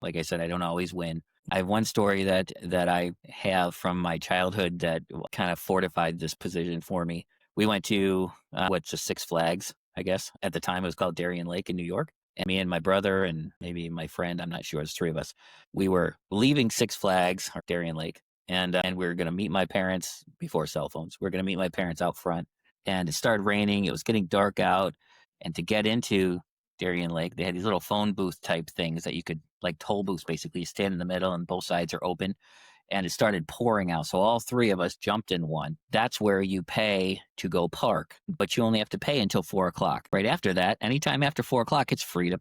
Like I said, I don't always win. I have one story that I have from my childhood that kind of fortified this position for me. We went to what's just Six Flags, I guess. At the time, it was called Darien Lake in New York. And me and my brother and maybe my friend, I'm not sure, it's three of us. We were leaving Six Flags or Darien Lake, and we were going to meet my parents before cell phones. We are going to meet my parents out front, and it started raining. It was getting dark out, and to get into Darien Lake, they had these little phone booth type things that you could, like toll booths, basically. You stand in the middle, and both sides are open, and it started pouring out. So all three of us jumped in one. That's where you pay to go park, but you only have to pay until 4 o'clock. Right after that, anytime after 4 o'clock, it's free to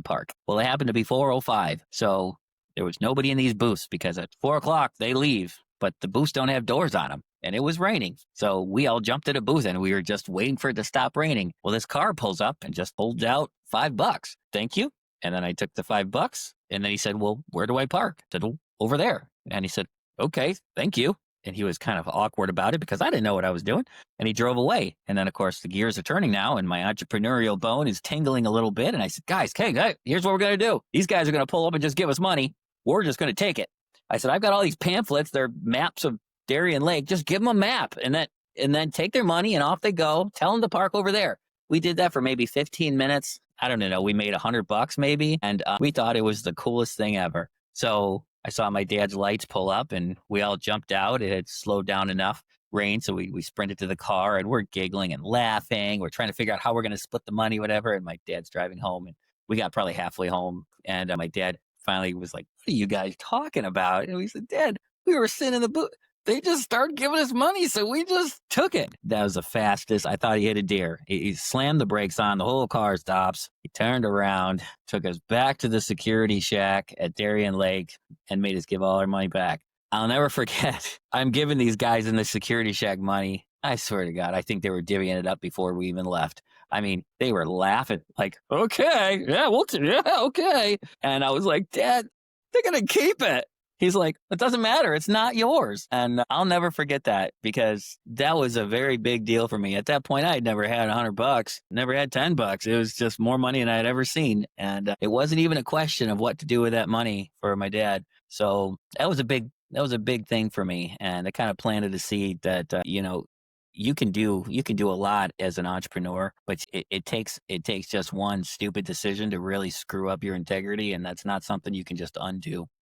park. Well, it happened to be 4:05, so there was nobody in these booths because at 4 o'clock they leave, but the booths don't have doors on them. And it was raining. So we all jumped at a booth and we were just waiting for it to stop raining. Well, this car pulls up and just holds out $5. Thank you. And then I took the $5. And then he said, well, where do I park? I said, "Well, over there." And he said, okay, thank you. And he was kind of awkward about it because I didn't know what I was doing. And he drove away. And then, of course, the gears are turning now and my entrepreneurial bone is tingling a little bit. And I said, guys, hey, here's what we're going to do. These guys are going to pull up and just give us money. We're just going to take it. I said, I've got all these pamphlets. They're maps of Darien Lake. Just give them a map and then take their money and off they go. Tell them to park over there. We did that for maybe 15 minutes. I don't know. We made $100 maybe. And we thought it was the coolest thing ever. So I saw my dad's lights pull up and we all jumped out. It had slowed down enough rain. So we sprinted to the car and we're giggling and laughing. We're trying to figure out how we're going to split the money, whatever. And my dad's driving home and we got probably halfway home. And my dad finally was like, what are you guys talking about? And we said, Dad, we were sitting in the booth. They just started giving us money, so we just took it. That was the fastest. I thought he hit a deer. He slammed the brakes on. The whole car stops. He turned around, took us back to the security shack at Darien Lake, and made us give all our money back. I'll never forget. I'm giving these guys in the security shack money. I swear to God, I think they were divvying it up before we even left. I mean, they were laughing like, okay, yeah, okay. And I was like, Dad, they're going to keep it. He's like, it doesn't matter. It's not yours. And I'll never forget that because that was a very big deal for me. At that point, I had never had $100, never had $10. It was just more money than I had ever seen. And it wasn't even a question of what to do with that money for my dad. So that was a big thing for me. And it kind of planted a seed that, you can do a lot as an entrepreneur, but it takes just one stupid decision to really screw up your integrity. And that's not something you can just undo.